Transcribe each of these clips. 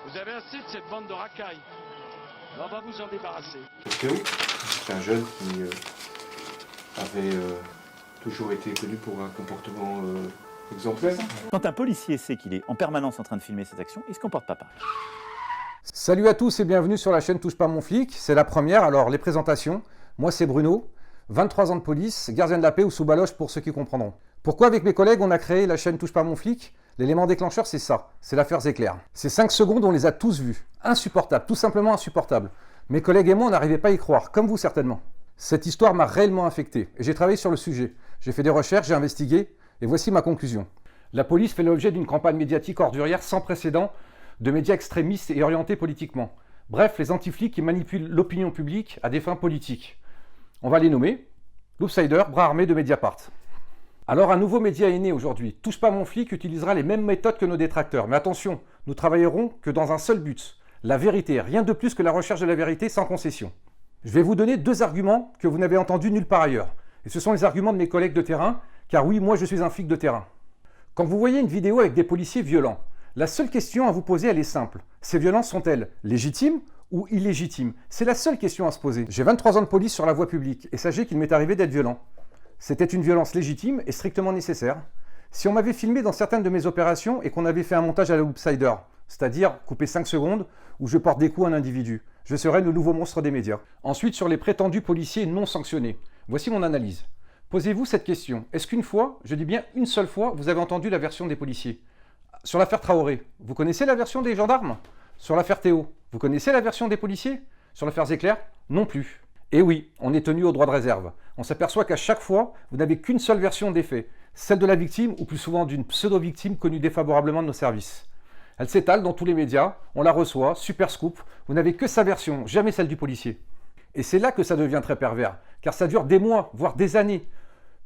Vous avez assez de cette bande de racailles. On va vous en débarrasser. Théo, c'est un jeune qui avait toujours été connu pour un comportement exemplaire. Quand un policier sait qu'il est en permanence en train de filmer ses actions, il ne se comporte pas pareil. Salut à tous et bienvenue sur la chaîne Touche pas mon flic. C'est la première, alors les présentations. Moi c'est Bruno, 23 ans de police, gardien de la paix ou sous baloche pour ceux qui comprendront. Pourquoi avec mes collègues on a créé la chaîne Touche pas mon flic? L'élément déclencheur c'est ça, c'est l'affaire Zecler. Ces 5 secondes on les a tous vus. Insupportable, tout simplement insupportable. Mes collègues et moi on n'arrivait pas à y croire, comme vous certainement. Cette histoire m'a réellement affecté et j'ai travaillé sur le sujet. J'ai fait des recherches, j'ai investigué et voici ma conclusion. La police fait l'objet d'une campagne médiatique ordurière sans précédent de médias extrémistes et orientés politiquement. Bref, les anti-flics qui manipulent l'opinion publique à des fins politiques. On va les nommer. Loopsider, bras armé de Mediapart. Alors un nouveau média est né aujourd'hui. Touche pas mon flic utilisera les mêmes méthodes que nos détracteurs. Mais attention, nous travaillerons que dans un seul but. La vérité, rien de plus que la recherche de la vérité sans concession. Je vais vous donner 2 arguments que vous n'avez entendus nulle part ailleurs. Et ce sont les arguments de mes collègues de terrain, car oui, moi je suis un flic de terrain. Quand vous voyez une vidéo avec des policiers violents, la seule question à vous poser, elle est simple. Ces violences sont-elles légitimes ou illégitimes? C'est la seule question à se poser. J'ai 23 ans de police sur la voie publique et sachez qu'il m'est arrivé d'être violent. C'était une violence légitime et strictement nécessaire. Si on m'avait filmé dans certaines de mes opérations et qu'on avait fait un montage à la Loopsider, c'est-à-dire couper 5 secondes où je porte des coups à un individu, je serais le nouveau monstre des médias. Ensuite, sur les prétendus policiers non sanctionnés. Voici mon analyse. Posez-vous cette question. Est-ce qu'une fois, je dis bien une seule fois, vous avez entendu la version des policiers? Sur l'affaire Traoré, vous connaissez la version des gendarmes? Sur l'affaire Théo, vous connaissez la version des policiers? Sur l'affaire Zecler, non plus. Et oui, on est tenu au droit de réserve. On s'aperçoit qu'à chaque fois, vous n'avez qu'une seule version des faits, celle de la victime ou plus souvent d'une pseudo-victime connue défavorablement de nos services. Elle s'étale dans tous les médias, on la reçoit, super scoop, vous n'avez que sa version, jamais celle du policier. Et c'est là que ça devient très pervers, car ça dure des mois, voire des années.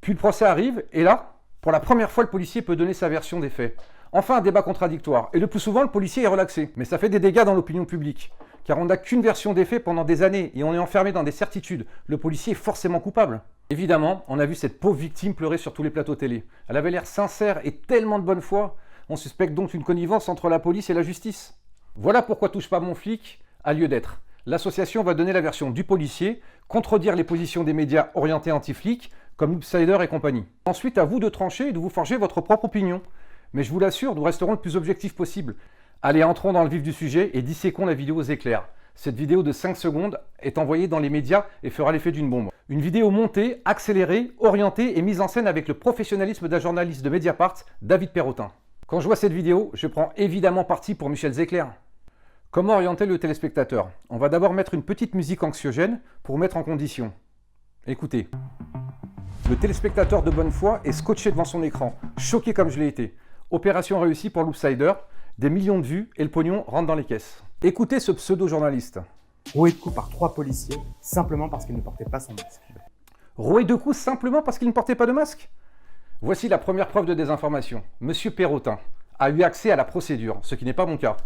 Puis le procès arrive, et là, pour la première fois, le policier peut donner sa version des faits. Enfin, un débat contradictoire, et le plus souvent, le policier est relaxé. Mais ça fait des dégâts dans l'opinion publique, car on n'a qu'une version des faits pendant des années, et on est enfermé dans des certitudes. Le policier est forcément coupable. Évidemment, on a vu cette pauvre victime pleurer sur tous les plateaux télé. Elle avait l'air sincère et tellement de bonne foi. On suspecte donc une connivence entre la police et la justice. Voilà pourquoi Touche pas mon flic a lieu d'être. L'association va donner la version du policier, contredire les positions des médias orientés anti-flics, comme Loopsider et compagnie. Ensuite, à vous de trancher et de vous forger votre propre opinion. Mais je vous l'assure, nous resterons le plus objectifs possible. Allez, entrons dans le vif du sujet et disséquons la vidéo Zecler. Cette vidéo de 5 secondes est envoyée dans les médias et fera l'effet d'une bombe. Une vidéo montée, accélérée, orientée et mise en scène avec le professionnalisme d'un journaliste de Mediapart, David Perrotin. Quand je vois cette vidéo, je prends évidemment parti pour Michel Zecler. Comment orienter le téléspectateur? On va d'abord mettre une petite musique anxiogène pour mettre en condition. Écoutez. Le téléspectateur de bonne foi est scotché devant son écran, choqué comme je l'ai été. Opération réussie pour Loopsider, des millions de vues et le pognon rentre dans les caisses. Écoutez ce pseudo-journaliste. Roué de coups par 3 policiers, simplement parce qu'il ne portait pas son masque. Roué de coups simplement parce qu'il ne portait pas de masque? Voici la première preuve de désinformation. Monsieur Perrotin a eu accès à la procédure, ce qui n'est pas mon cas.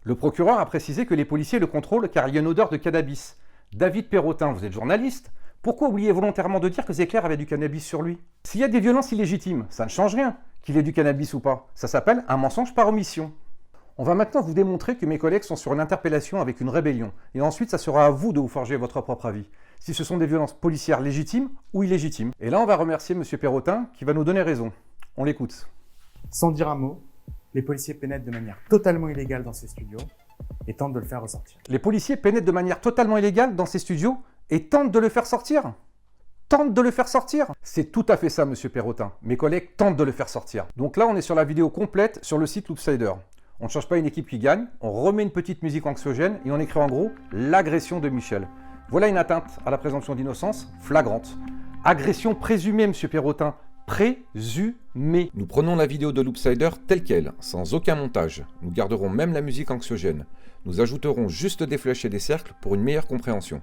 Le procureur a précisé que les policiers le contrôlent car il y a une odeur de cannabis. David Perrotin, vous êtes journaliste? Pourquoi oublier volontairement de dire que Zecler avait du cannabis sur lui? S'il y a des violences illégitimes, ça ne change rien, qu'il ait du cannabis ou pas. Ça s'appelle un mensonge par omission. On va maintenant vous démontrer que mes collègues sont sur une interpellation avec une rébellion. Et ensuite, ça sera à vous de vous forger votre propre avis. Si ce sont des violences policières légitimes ou illégitimes. Et là, on va remercier M. Perrotin qui va nous donner raison. On l'écoute. Sans dire un mot, les policiers pénètrent de manière totalement illégale dans ces studios et tentent de le faire ressortir. Les policiers pénètrent de manière totalement illégale dans ces studios et tentent de le faire sortir? Tentent de le faire sortir? C'est tout à fait ça, monsieur Perrotin. Mes collègues tentent de le faire sortir. Donc là, on est sur la vidéo complète sur le site Loopsider. On ne change pas une équipe qui gagne, on remet une petite musique anxiogène et on écrit en gros « l'agression de Michel ». Voilà une atteinte à la présomption d'innocence flagrante. Agression présumée, monsieur Perrotin. Présumée. Nous prenons la vidéo de Loopsider telle qu'elle, sans aucun montage. Nous garderons même la musique anxiogène. Nous ajouterons juste des flèches et des cercles pour une meilleure compréhension.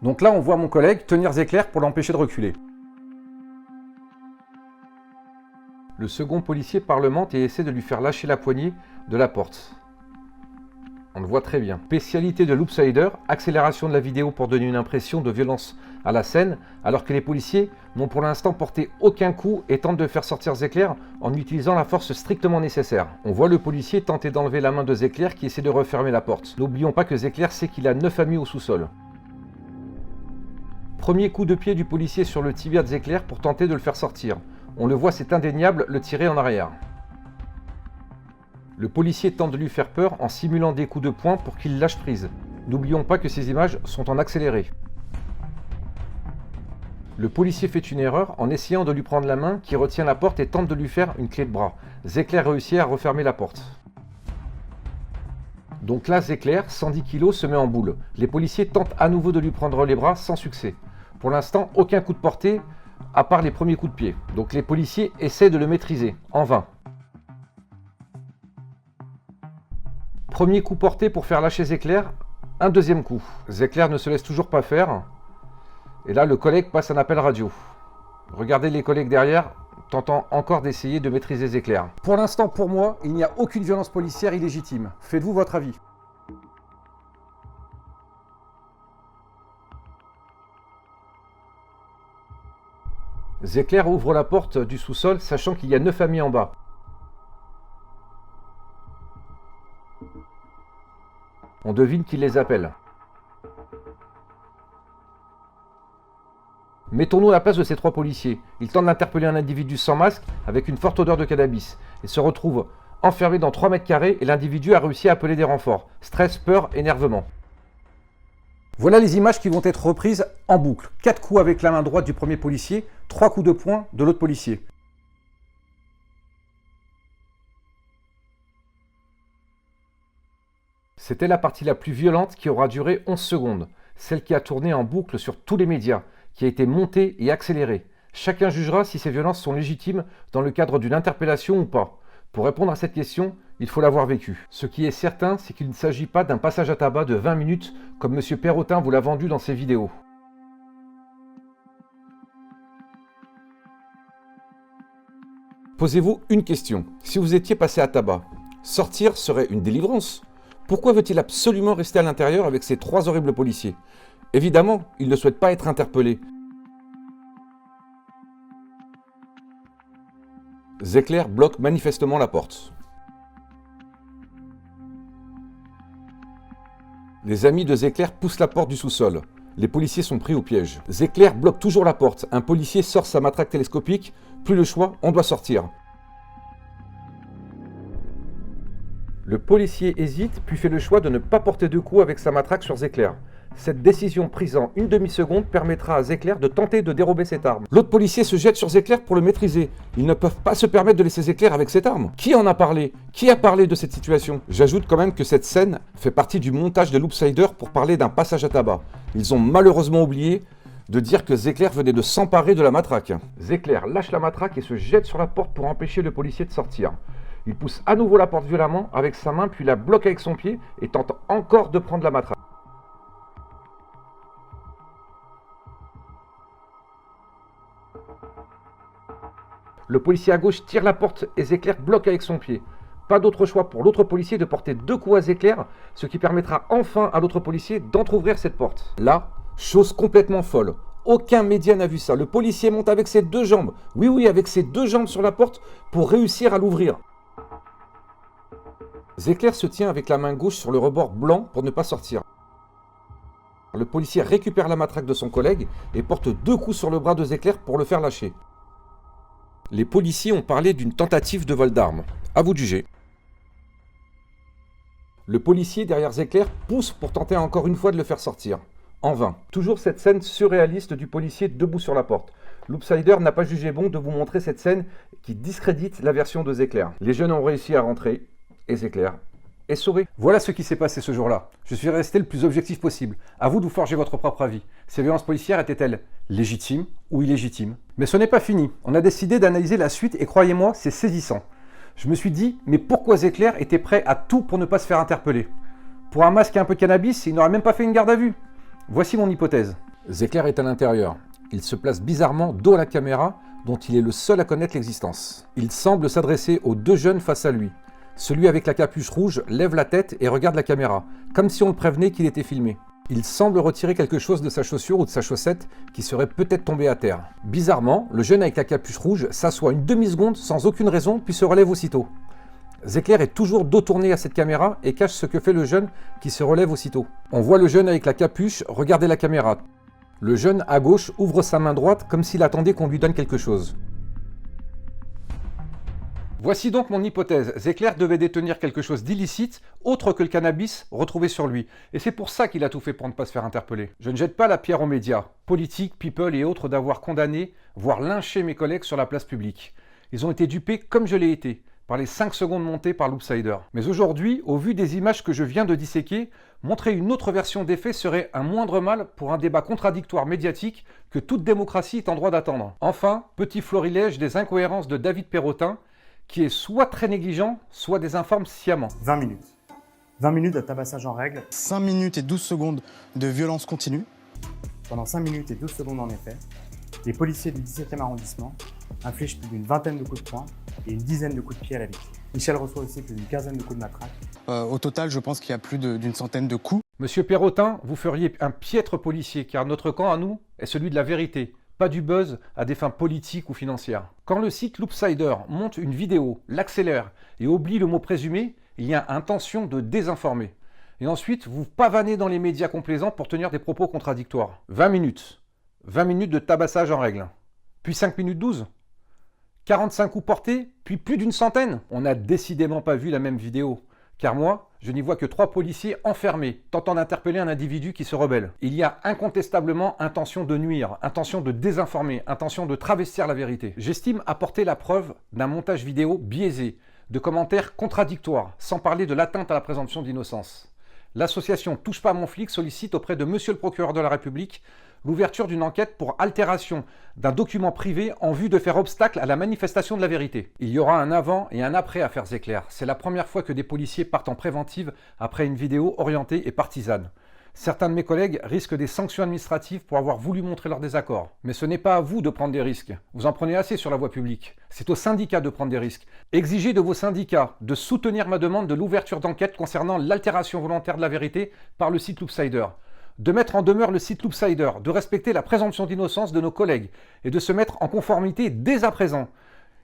Donc là, on voit mon collègue tenir Zecler pour l'empêcher de reculer. Le second policier parlemente et essaie de lui faire lâcher la poignée de la porte. On le voit très bien. Spécialité de Loopsider, accélération de la vidéo pour donner une impression de violence à la scène, alors que les policiers n'ont pour l'instant porté aucun coup et tentent de faire sortir Zecler en utilisant la force strictement nécessaire. On voit le policier tenter d'enlever la main de Zecler qui essaie de refermer la porte. N'oublions pas que Zecler sait qu'il a 9 amis au sous-sol. Premier coup de pied du policier sur le tibia de Zecler pour tenter de le faire sortir. On le voit, c'est indéniable, le tirer en arrière. Le policier tente de lui faire peur en simulant des coups de poing pour qu'il lâche prise. N'oublions pas que ces images sont en accéléré. Le policier fait une erreur en essayant de lui prendre la main qui retient la porte et tente de lui faire une clé de bras. Zecler réussit à refermer la porte. Donc là, Zecler, 110 kg, se met en boule. Les policiers tentent à nouveau de lui prendre les bras sans succès. Pour l'instant, aucun coup de portée, à part les premiers coups de pied. Donc les policiers essaient de le maîtriser, en vain. Premier coup porté pour faire lâcher Zecler, un deuxième coup. Zecler ne se laisse toujours pas faire. Et là, le collègue passe un appel radio. Regardez les collègues derrière, tentant encore d'essayer de maîtriser Zecler. Pour l'instant, pour moi, il n'y a aucune violence policière illégitime. Faites-vous votre avis. Zecler ouvre la porte du sous-sol, sachant qu'il y a 9 amis en bas. On devine qu'il les appelle. Mettons-nous à la place de ces 3 policiers. Ils tentent d'interpeller un individu sans masque avec une forte odeur de cannabis et se retrouvent enfermés dans 3 mètres carrés et l'individu a réussi à appeler des renforts. Stress, peur, énervement. Voilà les images qui vont être reprises en boucle. 4 coups avec la main droite du premier policier, 3 coups de poing de l'autre policier. C'était la partie la plus violente qui aura duré 11 secondes, celle qui a tourné en boucle sur tous les médias, qui a été montée et accélérée. Chacun jugera si ces violences sont légitimes dans le cadre d'une interpellation ou pas. Pour répondre à cette question, il faut l'avoir vécu. Ce qui est certain, c'est qu'il ne s'agit pas d'un passage à tabac de 20 minutes comme M. Perrotin vous l'a vendu dans ses vidéos. Posez-vous une question. Si vous étiez passé à tabac, sortir serait une délivrance? Pourquoi veut-il absolument rester à l'intérieur avec ces 3 horribles policiers? Évidemment, il ne souhaite pas être interpellé. Zecler bloque manifestement la porte. Les amis de Zecler poussent la porte du sous-sol. Les policiers sont pris au piège. Zecler bloque toujours la porte. Un policier sort sa matraque télescopique. Plus le choix, on doit sortir. Le policier hésite, puis fait le choix de ne pas porter de coups avec sa matraque sur Zecler. Cette décision prise en une demi-seconde permettra à Zecler de tenter de dérober cette arme. L'autre policier se jette sur Zecler pour le maîtriser. Ils ne peuvent pas se permettre de laisser Zecler avec cette arme. Qui en a parlé? Qui a parlé de cette situation? J'ajoute quand même que cette scène fait partie du montage de Loopsider pour parler d'un passage à tabac. Ils ont malheureusement oublié de dire que Zecler venait de s'emparer de la matraque. Zecler lâche la matraque et se jette sur la porte pour empêcher le policier de sortir. Il pousse à nouveau la porte violemment avec sa main, puis la bloque avec son pied et tente encore de prendre la matraque. Le policier à gauche tire la porte et Zecler bloque avec son pied. Pas d'autre choix pour l'autre policier de porter 2 coups à Zecler, ce qui permettra enfin à l'autre policier d'entrouvrir cette porte. Là, chose complètement folle. Aucun média n'a vu ça. Le policier monte avec ses 2 jambes. Oui, avec ses 2 jambes sur la porte pour réussir à l'ouvrir. Zecler se tient avec la main gauche sur le rebord blanc pour ne pas sortir. Le policier récupère la matraque de son collègue et porte 2 coups sur le bras de Zecler pour le faire lâcher. Les policiers ont parlé d'une tentative de vol d'armes. À vous de juger. Le policier derrière Zecler pousse pour tenter encore une fois de le faire sortir. En vain. Toujours cette scène surréaliste du policier debout sur la porte. Loopsider n'a pas jugé bon de vous montrer cette scène qui discrédite la version de Zecler. Les jeunes ont réussi à rentrer et Zecler est sauvé. Voilà ce qui s'est passé ce jour-là. Je suis resté le plus objectif possible. À vous de vous forger votre propre avis. Ces violences policières étaient-elles légitimes ou illégitimes? Mais ce n'est pas fini. On a décidé d'analyser la suite et croyez-moi, c'est saisissant. Je me suis dit, mais pourquoi Zecler était prêt à tout pour ne pas se faire interpeller? Pour un masque et un peu de cannabis, il n'aurait même pas fait une garde à vue. Voici mon hypothèse. Zecler est à l'intérieur. Il se place bizarrement dos à la caméra, dont il est le seul à connaître l'existence. Il semble s'adresser aux 2 jeunes face à lui. Celui avec la capuche rouge lève la tête et regarde la caméra, comme si on le prévenait qu'il était filmé. Il semble retirer quelque chose de sa chaussure ou de sa chaussette qui serait peut-être tombé à terre. Bizarrement, le jeune avec la capuche rouge s'assoit une demi-seconde sans aucune raison puis se relève aussitôt. Zecler est toujours dos tourné à cette caméra et cache ce que fait le jeune qui se relève aussitôt. On voit le jeune avec la capuche regarder la caméra. Le jeune à gauche ouvre sa main droite comme s'il attendait qu'on lui donne quelque chose. Voici donc mon hypothèse. Zecler devait détenir quelque chose d'illicite, autre que le cannabis retrouvé sur lui. Et c'est pour ça qu'il a tout fait pour ne pas se faire interpeller. Je ne jette pas la pierre aux médias, politiques, people et autres d'avoir condamné, voire lynché mes collègues sur la place publique. Ils ont été dupés comme je l'ai été, par les 5 secondes montées par Loopsider. Mais aujourd'hui, au vu des images que je viens de disséquer, montrer une autre version des faits serait un moindre mal pour un débat contradictoire médiatique que toute démocratie est en droit d'attendre. Enfin, petit florilège des incohérences de David Perrotin, qui est soit très négligent, soit désinforme sciemment. 20 minutes. 20 minutes de tabassage en règle. 5 minutes et 12 secondes de violence continue. Pendant 5 minutes et 12 secondes en effet, les policiers du 17e arrondissement infligent plus d'une vingtaine de coups de poing et une dizaine de coups de pied à la victime. Michel reçoit aussi plus d'une quinzaine de coups de matraque. Au total, je pense qu'il y a plus d'une centaine de coups. Monsieur Perrotin, vous feriez un piètre policier, car notre camp à nous est celui de la vérité. Pas du buzz à des fins politiques ou financières. Quand le site Loopsider monte une vidéo, l'accélère et oublie le mot présumé, il y a intention de désinformer. Et ensuite, vous pavanez dans les médias complaisants pour tenir des propos contradictoires. 20 minutes. 20 minutes de tabassage en règle. Puis 5 minutes 12. 45 coups portés, puis plus d'une centaine. On n'a décidément pas vu la même vidéo. Car moi, je n'y vois que 3 policiers enfermés, tentant d'interpeller un individu qui se rebelle. Il y a incontestablement intention de nuire, intention de désinformer, intention de travestir la vérité. J'estime apporter la preuve d'un montage vidéo biaisé, de commentaires contradictoires, sans parler de l'atteinte à la présomption d'innocence. L'association Touche pas à mon flic sollicite auprès de Monsieur le procureur de la République l'ouverture d'une enquête pour altération d'un document privé en vue de faire obstacle à la manifestation de la vérité. Il y aura un avant et un après affaire Zecler. C'est la première fois que des policiers partent en préventive après une vidéo orientée et partisane. Certains de mes collègues risquent des sanctions administratives pour avoir voulu montrer leur désaccord. Mais ce n'est pas à vous de prendre des risques. Vous en prenez assez sur la voie publique. C'est aux syndicats de prendre des risques. Exigez de vos syndicats de soutenir ma demande de l'ouverture d'enquête concernant l'altération volontaire de la vérité par le site Loopsider. De mettre en demeure le site Loopsider, de respecter la présomption d'innocence de nos collègues et de se mettre en conformité dès à présent.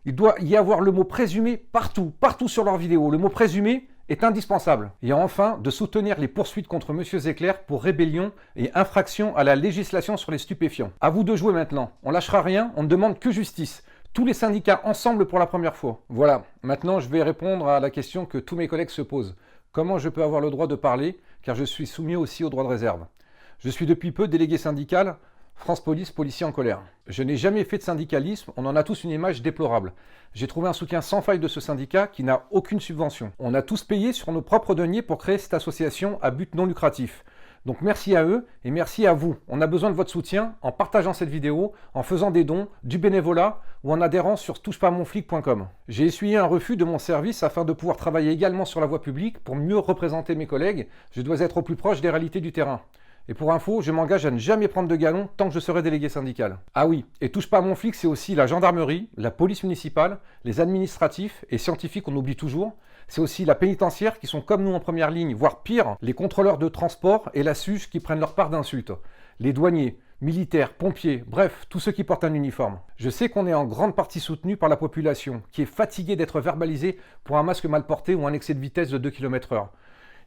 Il doit y avoir le mot présumé partout sur leurs vidéos. Le mot présumé est indispensable. Et enfin, de soutenir les poursuites contre M. Zecler pour rébellion et infraction à la législation sur les stupéfiants. À vous de jouer maintenant. On lâchera rien, on ne demande que justice. Tous les syndicats ensemble pour la première fois. Voilà, maintenant je vais répondre à la question que tous mes collègues se posent. Comment je peux avoir le droit de parler, car je suis soumis aussi au droit de réserve. Je suis depuis peu délégué syndical, France Police, policiers en colère. Je n'ai jamais fait de syndicalisme, on en a tous une image déplorable. J'ai trouvé un soutien sans faille de ce syndicat qui n'a aucune subvention. On a tous payé sur nos propres deniers pour créer cette association à but non lucratif. Donc merci à eux et merci à vous. On a besoin de votre soutien en partageant cette vidéo, en faisant des dons, du bénévolat ou en adhérant sur touchepamonflic.com. J'ai essuyé un refus de mon service afin de pouvoir travailler également sur la voie publique pour mieux représenter mes collègues. Je dois être au plus proche des réalités du terrain. Et pour info, je m'engage à ne jamais prendre de galon tant que je serai délégué syndical. Ah oui, et Touche pas à mon flic, c'est aussi la gendarmerie, la police municipale, les administratifs et scientifiques, on oublie toujours. C'est aussi la pénitentiaire qui sont comme nous en première ligne, voire pire, les contrôleurs de transport et la SUGE qui prennent leur part d'insultes. Les douaniers, militaires, pompiers, bref, tous ceux qui portent un uniforme. Je sais qu'on est en grande partie soutenu par la population, qui est fatiguée d'être verbalisée pour un masque mal porté ou un excès de vitesse de 2 km/h.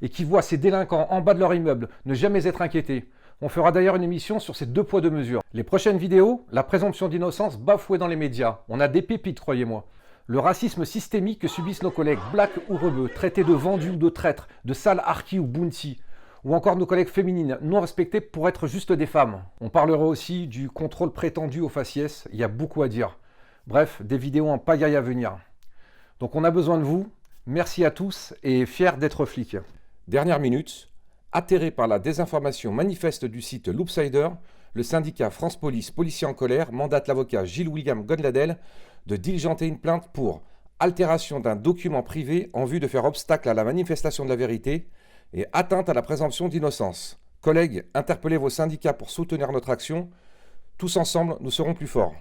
Et qui voit ces délinquants en bas de leur immeuble ne jamais être inquiétés. On fera d'ailleurs une émission sur ces 2 poids 2 mesures. Les prochaines vidéos, la présomption d'innocence bafouée dans les médias. On a des pépites, croyez-moi. Le racisme systémique que subissent nos collègues blacks ou rebeux, traités de vendus ou de traîtres, de sales harkis ou bounty, ou encore nos collègues féminines non respectées pour être juste des femmes. On parlera aussi du contrôle prétendu aux faciès, il y a beaucoup à dire. Bref, des vidéos en pagaille à venir. Donc on a besoin de vous, merci à tous et fiers d'être flics. Dernière minute, atterré par la désinformation manifeste du site Loopsider, le syndicat France Police, policiers en colère, mandate l'avocat Gilles-William Godladel de diligenter une plainte pour altération d'un document privé en vue de faire obstacle à la manifestation de la vérité et atteinte à la présomption d'innocence. Collègues, interpellez vos syndicats pour soutenir notre action. Tous ensemble, nous serons plus forts.